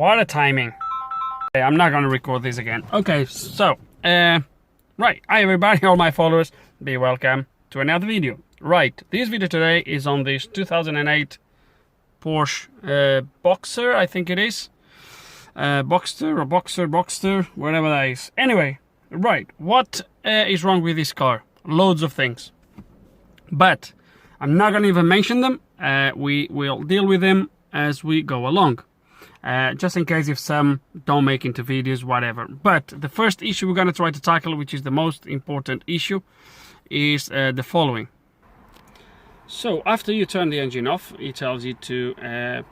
what a timing. Okay, I'm not gonna record this again. Okay, so, right, hi everybody, all my followers, be welcome to another video. Right, this video today is on this 2008 Porsche Boxster, I think it is. Boxster or Boxster, whatever that is. Anyway, right, what is wrong with this car? Loads of things. But I'm not gonna even mention them. We will deal with them as we go along. Just in case if some don't make into videos, whatever. But the first issue we're going to try to tackle, which is the most important issue, is the following. So after you turn the engine off, it tells you to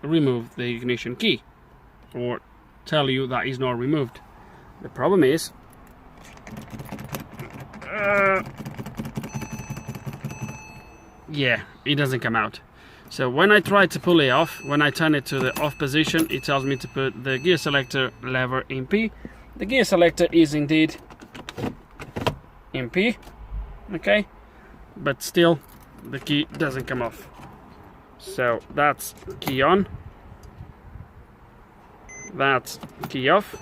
remove the ignition key, or tell you that is not removed. The problem is yeah, it doesn't come out. So when I try to pull it off, when I turn it to the off position, it tells me to put the gear selector lever in P. The gear selector is indeed in P, okay, but still the key doesn't come off. So that's key on, that's key off,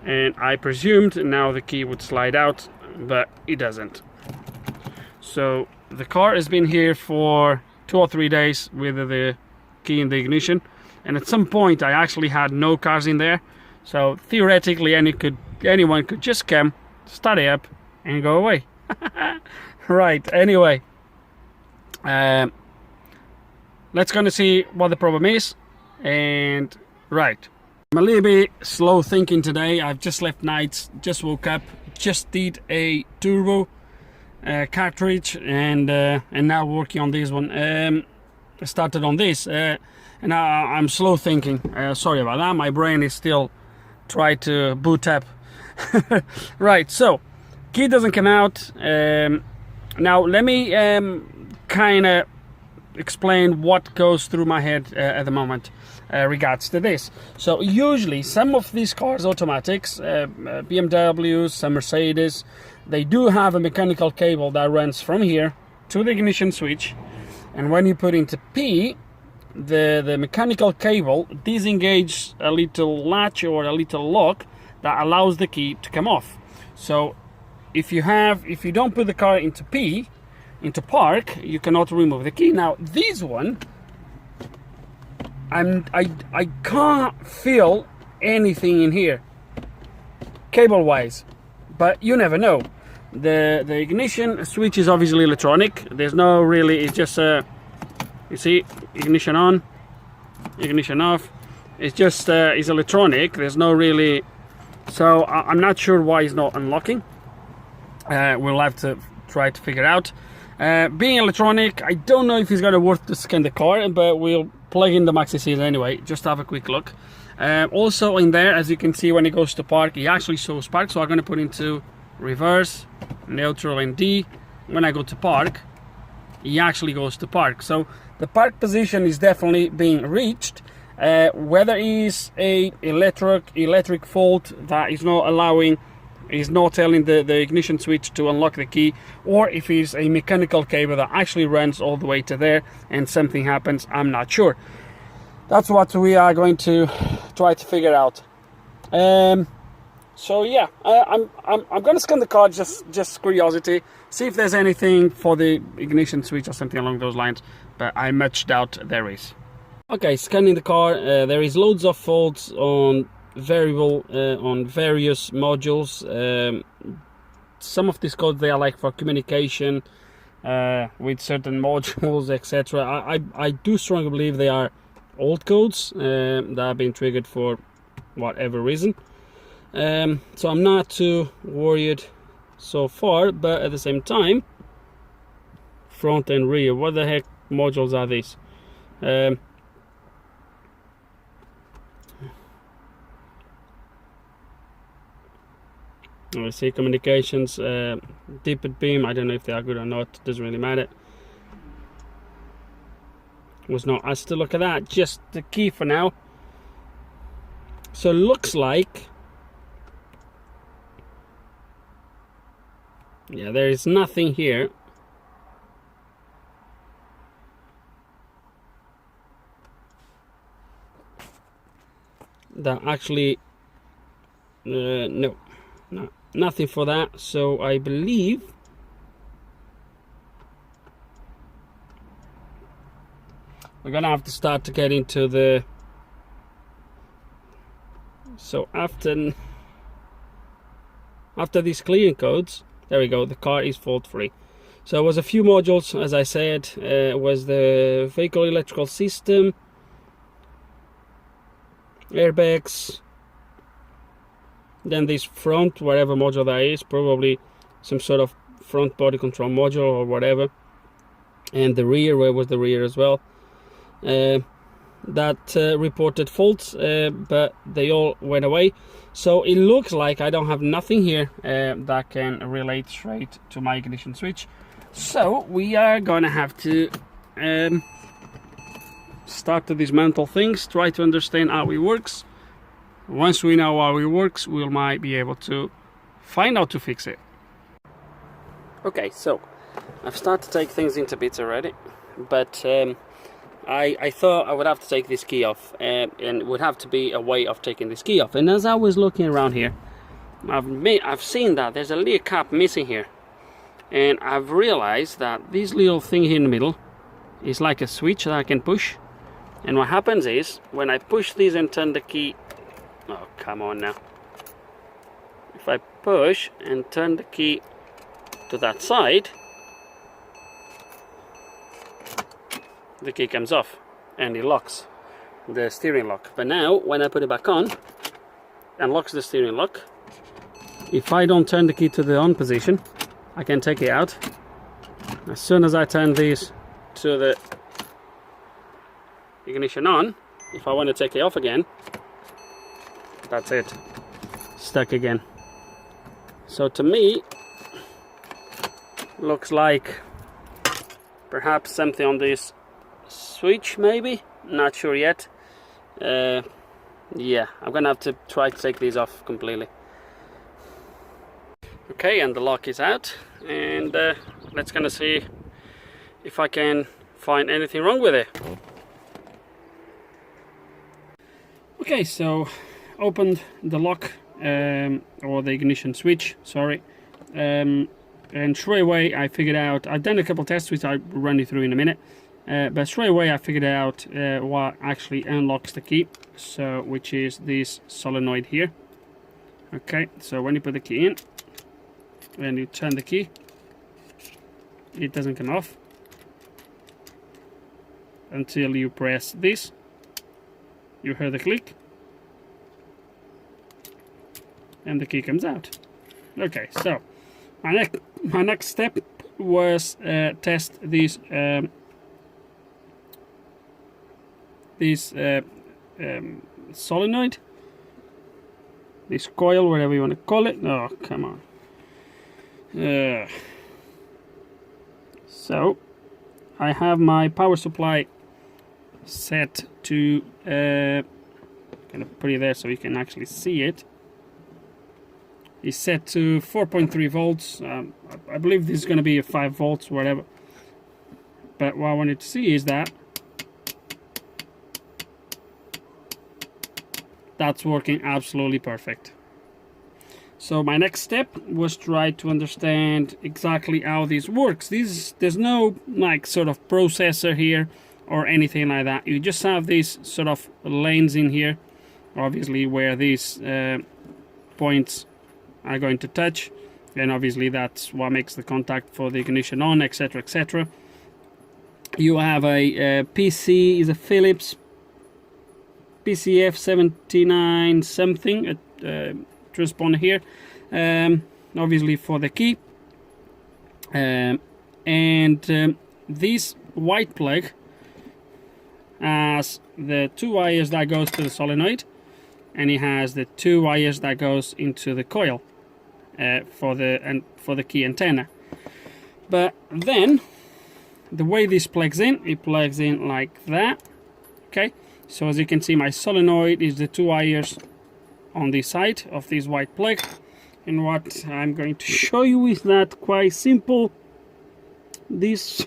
and I presumed now the key would slide out, but it doesn't. So the car has been here for 2 or 3 days with the key in the ignition, and at some point I actually had no cars in there, so theoretically anyone could just come, start it up and go away. Right, anyway, let's gonna see what the problem is. And right, I'm a little bit slow thinking today. I've just left nights, just woke up, just did a turbo cartridge, and now working on this one. I started on this, and I'm slow thinking. Sorry about that, my brain is still trying to boot up. Right, so key doesn't come out. Now let me kind of explain what goes through my head at the moment regards to this. So usually some of these cars, automatics, BMWs, some Mercedes, they do have a mechanical cable that runs from here to the ignition switch, and when you put into P, the mechanical cable disengages a little latch or a little lock that allows the key to come off. So if you don't put the car into P, into park, you cannot remove the key. Now this one, I can't feel anything in here cable wise, but you never know. The ignition switch is obviously electronic. There's no really, it's just you see, ignition on, ignition off. It's just it's electronic. There's no really, so I'm not sure why it's not unlocking. We'll have to try to figure out. Being electronic, I don't know if it's gonna worth to scan the car, but we'll plug in the maxi seals anyway, just to have a quick look. Also in there, as you can see, when it goes to park, it actually shows park, so I'm gonna put into reverse, neutral and D. When I go to park, it actually goes to park. So the park position is definitely being reached. Whether it is a electric fault that is not allowing, is not telling the ignition switch to unlock the key, or if it's a mechanical cable that actually runs all the way to there and something happens, I'm not sure. That's what we are going to try to figure out. So yeah, I'm gonna scan the car, just curiosity, see if there's anything for the ignition switch or something along those lines, but I much doubt there is. Okay, scanning the car, there is loads of faults on on various modules. Some of these codes, they are like for communication with certain modules, etc. I do strongly believe they are old codes that have been triggered for whatever reason. So I'm not too worried so far, but at the same time, front and rear, what the heck modules are these? Let's see, communications, deep beam, I don't know if they are good or not, doesn't really matter. Was not asked to look at that, just the key for now. So looks like, yeah, there is nothing here. that actually no, nothing for that. So I believe we're gonna have to start to get into the, so after these clearing codes, there we go, the car is fault free. So it was a few modules, as I said, was the vehicle electrical system, airbags, then this front, whatever module that is, probably some sort of front body control module or whatever, and the rear, where was the rear as well, that reported faults, but they all went away. So it looks like I don't have nothing here that can relate straight to my ignition switch. So we are gonna have to start to dismantle things, try to understand how it works. Once we know how it works, we might be able to find out to fix it. Okay, so I've started to take things into bits already, but I thought I would have to take this key off, and it would have to be a way of taking this key off. And as I was looking around here, I've seen that there's a little cap missing here, and I've realized that this little thing here in the middle is like a switch that I can push. And what happens is, when I push this and turn the key, oh come on now, if I push and turn the key to that side, the key comes off and it locks the steering lock. But now when I put it back on, unlocks the steering lock, if I don't turn the key to the on position, I can take it out. As soon as I turn this to the ignition on, if I want to take it off again, that's it, stuck again. So to me, looks like perhaps something on this switch, maybe, not sure yet. Yeah, I'm gonna have to try to take these off completely. Okay, and the lock is out, and let's gonna see if I can find anything wrong with it. Okay, so opened the lock, or the ignition switch, sorry, and straight away I figured out, I've done a couple tests which I'll run you through in a minute, but straight away I figured out what actually unlocks the key, so which is this solenoid here. Okay, so when you put the key in and you turn the key, it doesn't come off until you press this. You hear the click and the key comes out. Okay, so my next step was test these solenoid, this coil, whatever you want to call it. Oh, come on. So I have my power supply set to gonna put it there so you can actually see it. It's set to 4.3 volts. I believe this is going to be a 5 volts, whatever. But what I wanted to see is that that's working absolutely perfect. So my next step was try to understand exactly how this works. There's no like sort of processor here or anything like that. You just have these sort of lanes in here, obviously, where these points are going to touch, and obviously that's what makes the contact for the ignition on, etc, etc. You have a PC, is a Philips PCF 79 something, transponder here, obviously for the key, and this white plug has the 2 wires that goes to the solenoid, and it has the 2 wires that goes into the coil for the key antenna. But then the way this plugs in, it plugs in like that. Okay, so as you can see, my solenoid is the 2 wires on the side of this white plug, and what I'm going to show you is that quite simple. This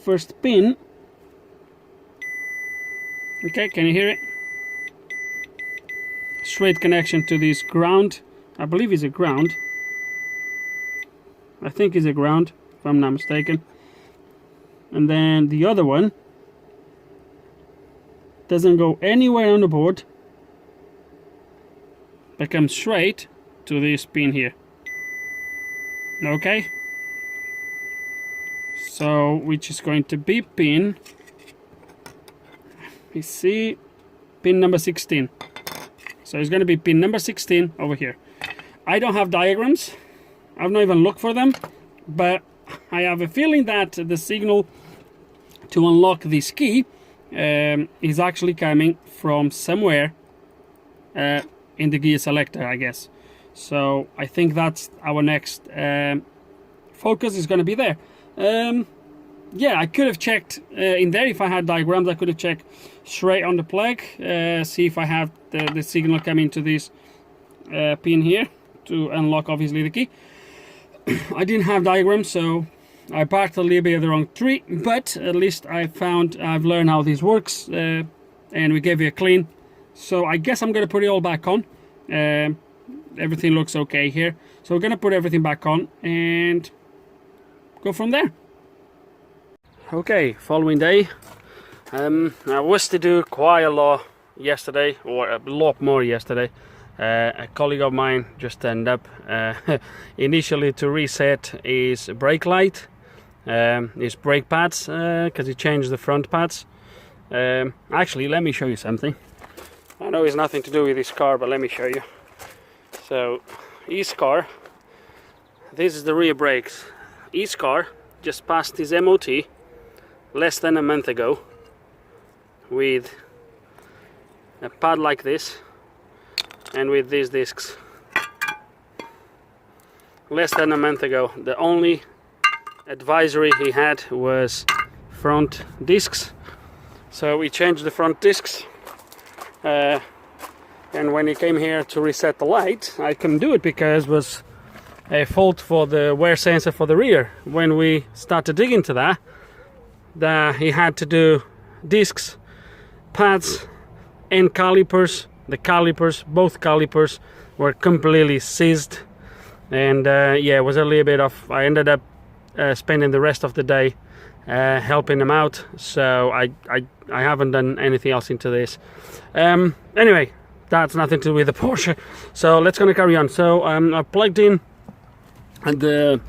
first pin Okay, can you hear it? Straight connection to this ground. I believe it's a ground. I think it's a ground, if I'm not mistaken. And then the other one doesn't go anywhere on the board, but comes straight to this pin here. Okay, so which is going to be pin, you see, pin number 16. So it's going to be pin number 16 over here. I don't have diagrams, I've not even looked for them, but I have a feeling that the signal to unlock this key is actually coming from somewhere in the gear selector, I guess. So I think that's our next focus is going to be there. Yeah, I could have checked in there if I had diagrams. I could have checked straight on the plug, see if I have the signal coming to this pin here to unlock obviously the key. I didn't have diagrams, so I barked a little bit of the wrong tree, but at least I've learned how this works, and we gave it a clean. So I guess I'm going to put it all back on. Everything looks okay here, so we're going to put everything back on and go from there. Okay, following day. I was to do quite a lot yesterday, or a lot more yesterday. A colleague of mine just turned up initially to reset his brake light, his brake pads, because he changed the front pads. Actually, let me show you something. I know it's nothing to do with this car, but let me show you. So, his car, this is the rear brakes. His car just passed his MOT less than a month ago with a pad like this and with these discs. Less than a month ago. The only advisory he had was front discs, so we changed the front discs, and when he came here to reset the light, I couldn't do it because it was a fault for the wear sensor for the rear. When we started digging into that he had to do discs, pads and calipers. The calipers, both calipers, were completely seized, and yeah, it was a little bit of, I ended up spending the rest of the day helping him out, so I haven't done anything else into this. Anyway, that's nothing to do with the Porsche, so let's gonna carry on. So I plugged in the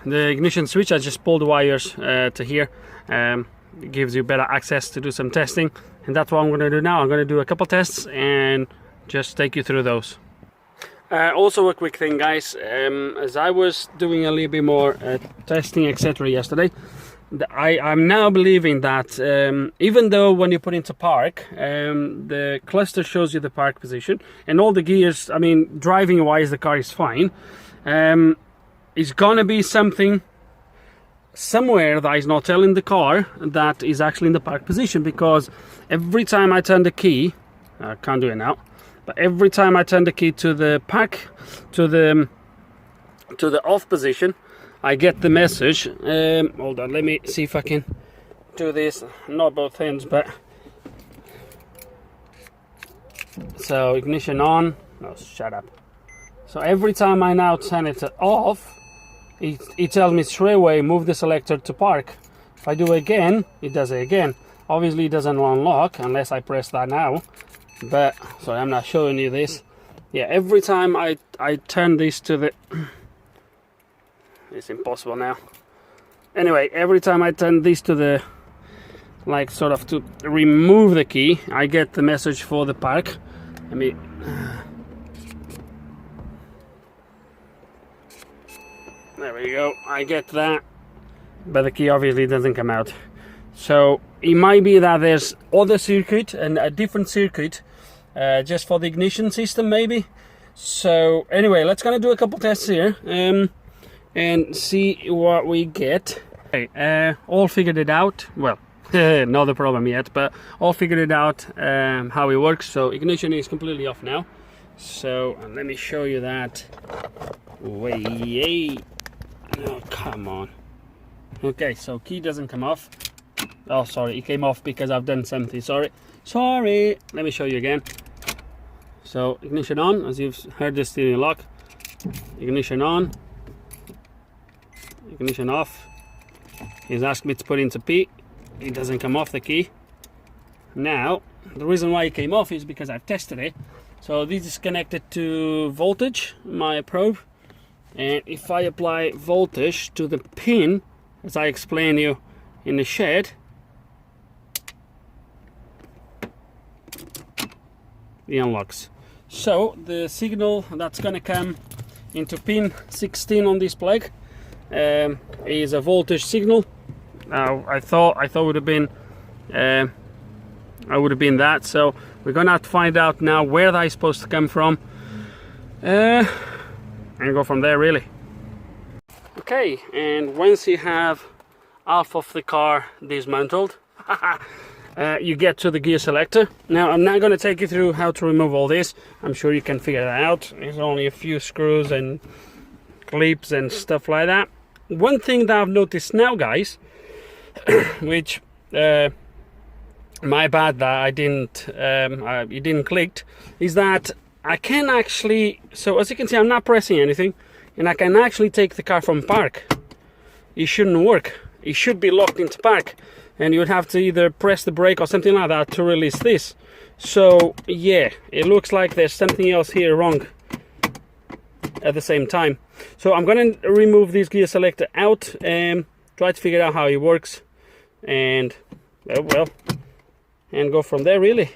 ignition switch. I just pulled the wires to here. It gives you better access to do some testing, and that's what I'm going to do now. I'm going to do a couple tests and just take you through those. Also a quick thing, guys, as I was doing a little bit more testing etc yesterday, I'm now believing that even though when you put into park, the cluster shows you the park position and all the gears, I mean driving wise the car is fine, it's gonna be something somewhere that is not telling the car that is actually in the park position, because every time I turn the key, I can't do it now, but every time I turn the key to the park, to the off position, I get the message. Hold on, let me see if I can do this, not both ends, but so ignition on. No, shut up. So every time I now turn it off, it tells me straight away move the selector to park. If I do it again, it does it again. Obviously it doesn't unlock unless I press that now, but sorry, I'm not showing you this. Yeah, every time I turn this to the it's impossible now. Anyway, every time I turn this to the, like sort of to remove the key, I get the message for the park. Let me there we go, I get that, but the key obviously doesn't come out. So it might be that there's other circuit and a different circuit just for the ignition system maybe. So anyway, let's gonna do a couple tests here and see what we get. Okay, all figured it out. Well, not the problem yet, but all figured it out how it works. So ignition is completely off now. So let me show you that. Wait. Oh, come on. Okay, so key doesn't come off. Oh, sorry, it came off because I've done something. Sorry, Sorry, let me show you again. So ignition on, as you've heard the steering lock. Ignition on, ignition off. He's asked me to put into P. It doesn't come off the key. Now, the reason why it came off is because I've tested it. So this is connected to voltage, my probe. And if I apply voltage to the pin, as I explained you in the shed, it unlocks. So the signal that's going to come into pin 16 on this plug is a voltage signal. Now I thought would have been that. So we're gonna have to find out now where that is supposed to come from, and go from there really. Okay, and once you have half of the car dismantled, you get to the gear selector. Now I'm not going to take you through how to remove all this. I'm sure you can figure that out. There's only a few screws and clips and stuff like that. One thing that I've noticed now, guys, which my bad that I didn't it didn't click, is that I can actually, so as you can see, I'm not pressing anything, and I can actually take the car from park. It shouldn't work. It should be locked into park, and you would have to either press the brake or something like that to release this. So yeah, it looks like there's something else here wrong at the same time. So I'm going to remove this gear selector out and try to figure out how it works, and well, and go from there really.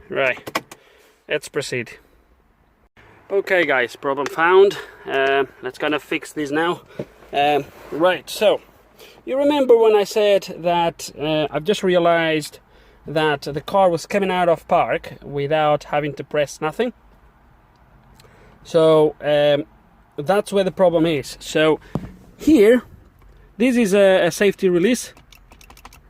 Right, let's proceed. Okay guys, problem found. Let's kind of fix this now. Right, so you remember when I said that I've just realized that the car was coming out of park without having to press nothing? So that's where the problem is. So here, this is a safety release,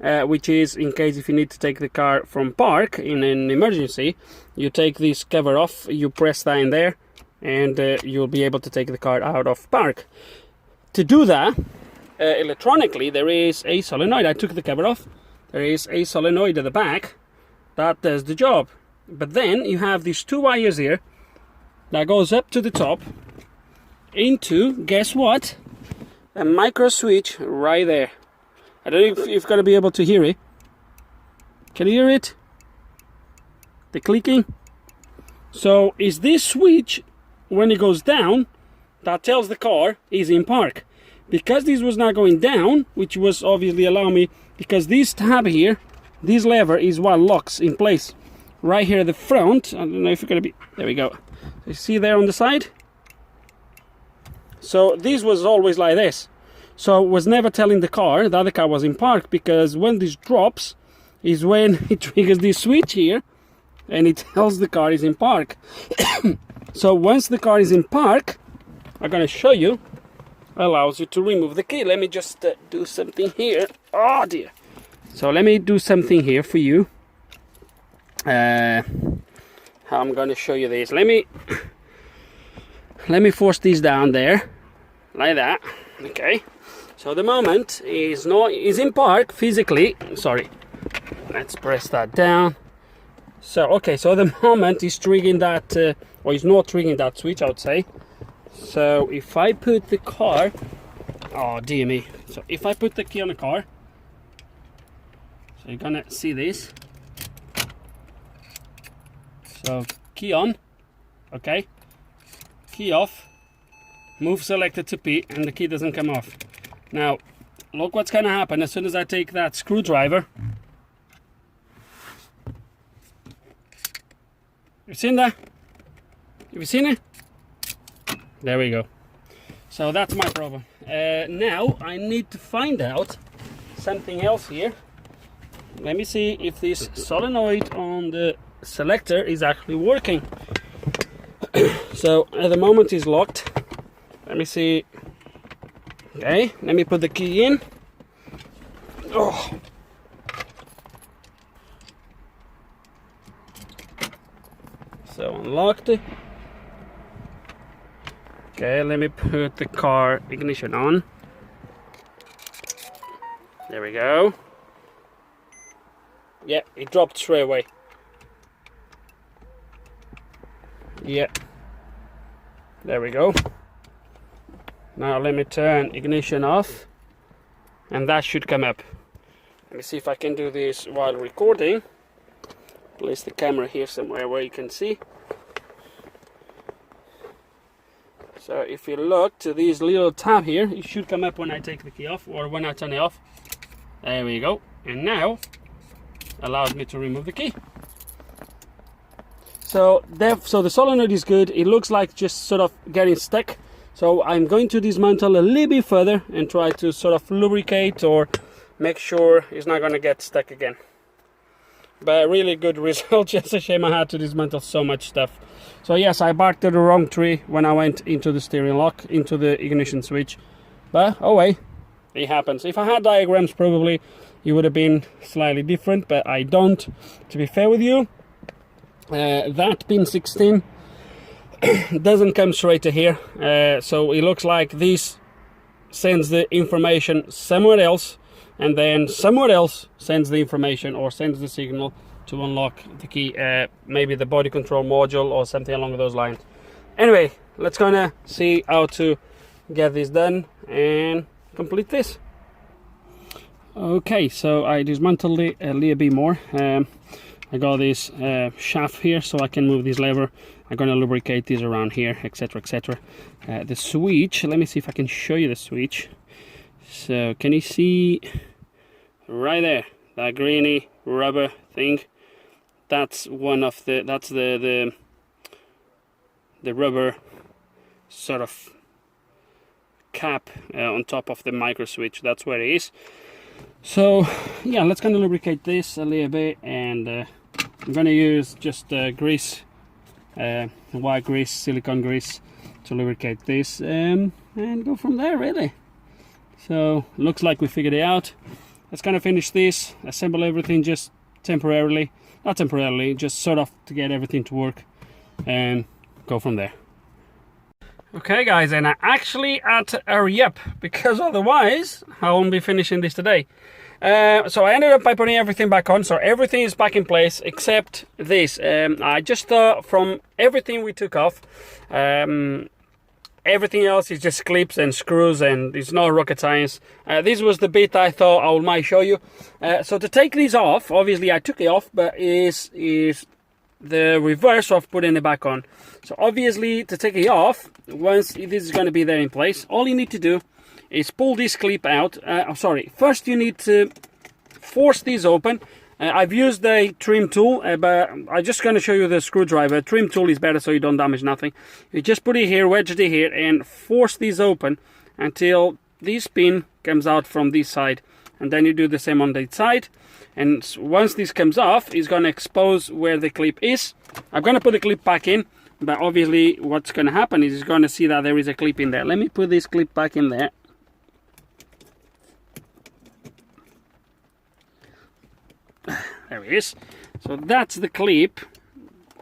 which is in case if you need to take the car from park in an emergency, you take this cover off, you press that in there, and you'll be able to take the car out of park. To do that electronically, there is a solenoid. I took the cover off. There is a solenoid at the back that does the job. But then you have these two wires here that goes up to the top into, guess what? A micro switch right there. I don't know if you're going to be able to hear it. Can you hear it? The clicking? So is this switch, when it goes down, that tells the car is in park. Because this was not going down, which was obviously allowing me, because this tab here, this lever is what locks in place. Right here at the front, I don't know if you're going to be, there we go. You see there on the side? So this was always like this. So it was never telling the car that the car was in park, because when this drops is when it triggers this switch here and it tells the car is in park. So once the car is in park, I'm going to show you, allows you to remove the key. Let me just do something here. Oh dear. So let me do something here for you. How I'm going to show you this. Let me force these down there like that. Okay. So the moment is in park physically. Sorry. Let's press that down. So okay. So the moment is triggering that, or is not triggering that switch, I would say. So if I put the car, oh dear me. So if I put the key on the car, so you're gonna see this. So key on, okay, key off, move selector to P, and the key doesn't come off. Now look what's gonna happen as soon as I take that screwdriver. You've seen that? Have you seen it? There we go. So that's my problem. Now I need to find out something else here. Let me see if this solenoid on the selector is actually working. So at the moment it's locked. Let me see. Okay, let me put the key in. Oh. So unlocked it. Okay, let me put the car ignition on. There we go. Yeah, it dropped straight away. Yeah, there we go. Now let me turn ignition off, and that should come up. Let me see if I can do this while recording. Place the camera here somewhere where you can see. So if you look to this little tab here, it should come up when I take the key off or when I turn it off. There we go. And now allows me to remove the key. So the solenoid is good. It looks like just sort of getting stuck. So I'm going to dismantle a little bit further and try to sort of lubricate or make sure it's not going to get stuck again. But really good result. Just a shame I had to dismantle so much stuff. So yes, I barked at the wrong tree when I went into the steering lock, into the ignition switch. But oh well, it happens. If I had diagrams, probably it would have been slightly different, but I don't. To be fair with you, that pin 16 doesn't come straight to here, so it looks like this sends the information somewhere else, and then somewhere else sends the information or sends the signal to unlock the key, maybe the body control module or something along those lines. Anyway, let's gonna see how to get this done and complete this. Okay, so I dismantled it a little bit more. I got this shaft here, so I can move this lever. I'm gonna lubricate this around here, etc, etc. The switch, let me see if I can show you the switch. So can you see right there, that greeny rubber thing? That's one of the, that's the rubber sort of cap on top of the micro switch. That's where it is. So yeah, let's kind of lubricate this a little bit, and I'm going to use just grease, white grease, silicone grease to lubricate this, and go from there really. So looks like we figured it out. Let's kind of finish this, assemble everything just temporarily, not temporarily, just sort of to get everything to work, and go from there. Okay guys, and I actually had to hurry up because otherwise I won't be finishing this today. So I ended up by putting everything back on, so everything is back in place except this. I just thought from everything we took off, everything else is just clips and screws, and it's not rocket science. This was the bit I thought I might show you. So to take these off, obviously I took it off, but is the reverse of putting it back on. So obviously to take it off, once this is going to be there in place, all you need to do is pull this clip out. First you need to force this open. I've used a trim tool, but I'm just going to show you the screwdriver. Trim tool is better so you don't damage nothing. You just put it here, wedge it here, and force this open until this pin comes out from this side, and then you do the same on the side. And once this comes off, it's going to expose where the clip is. I'm going to put the clip back in, but obviously what's going to happen is it's going to see that there is a clip in there. Let me put this clip back in there. There it is. So that's the clip.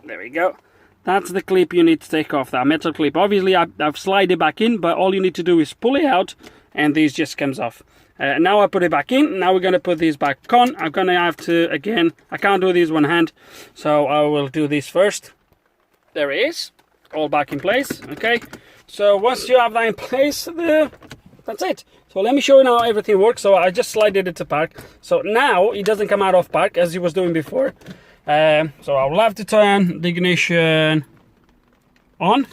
There we go. That's the clip you need to take off, that metal clip. Obviously I've slid it back in, but all you need to do is pull it out and this just comes off. Now I put it back in. Now we're going to put this back on. I'm going to have to, again, I can't do this one hand, so I will do this first. There it is, all back in place. Okay, so once you have that in place, that's it. So let me show you how everything works. So I just slided it to park. So now it doesn't come out of park as it was doing before. So I will have to turn the ignition on.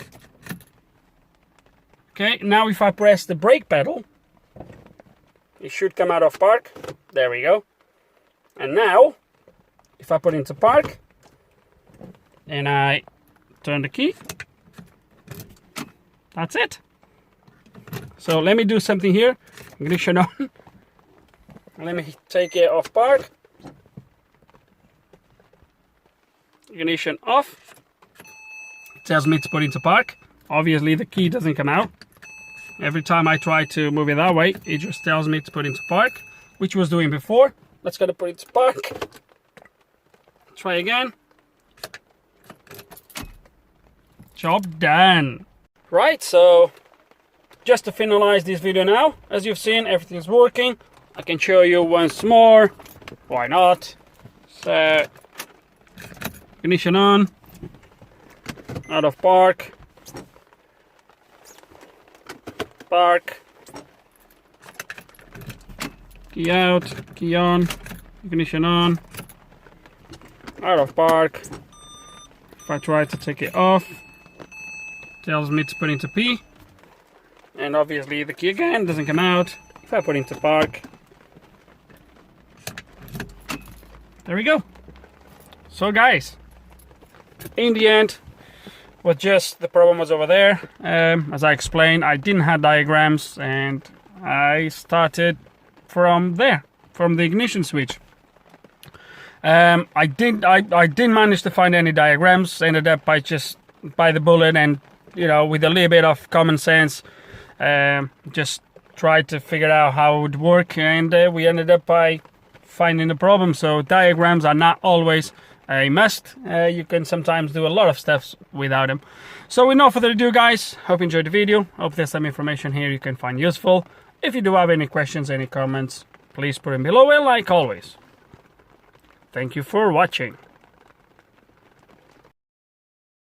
Okay, now if I press the brake pedal, it should come out of park. There we go. And now, if I put into park, and I turn the key, that's it. So let me do something here. Ignition on. Let me take it off park. Ignition off. It tells me to put into park. Obviously the key doesn't come out. Every time I try to move it that way, it just tells me to put into park, which was doing before. Let's go to put it into park. Try again. Job done. Right, so just to finalize this video now, as you've seen, everything's working. I can show you once more. Why not? So, ignition on, out of park, park, key out, key on, ignition on, out of park. If I try to take it off, tells me to put into P, and obviously the key again doesn't come out. If I put into park, there we go. So guys, in the end, was just the problem was over there. As I explained, I didn't have diagrams, and I started from there, from the ignition switch. I didn't manage to find any diagrams. Ended up by just by the bullet, and you know, with a little bit of common sense, just tried to figure out how it would work, and we ended up by finding the problem. So diagrams are not always a must. You can sometimes do a lot of steps without them. So with no further ado, guys, hope you enjoyed the video. Hope there's some information here you can find useful. If you do have any questions, any comments, please put them below, and like always, thank you for watching.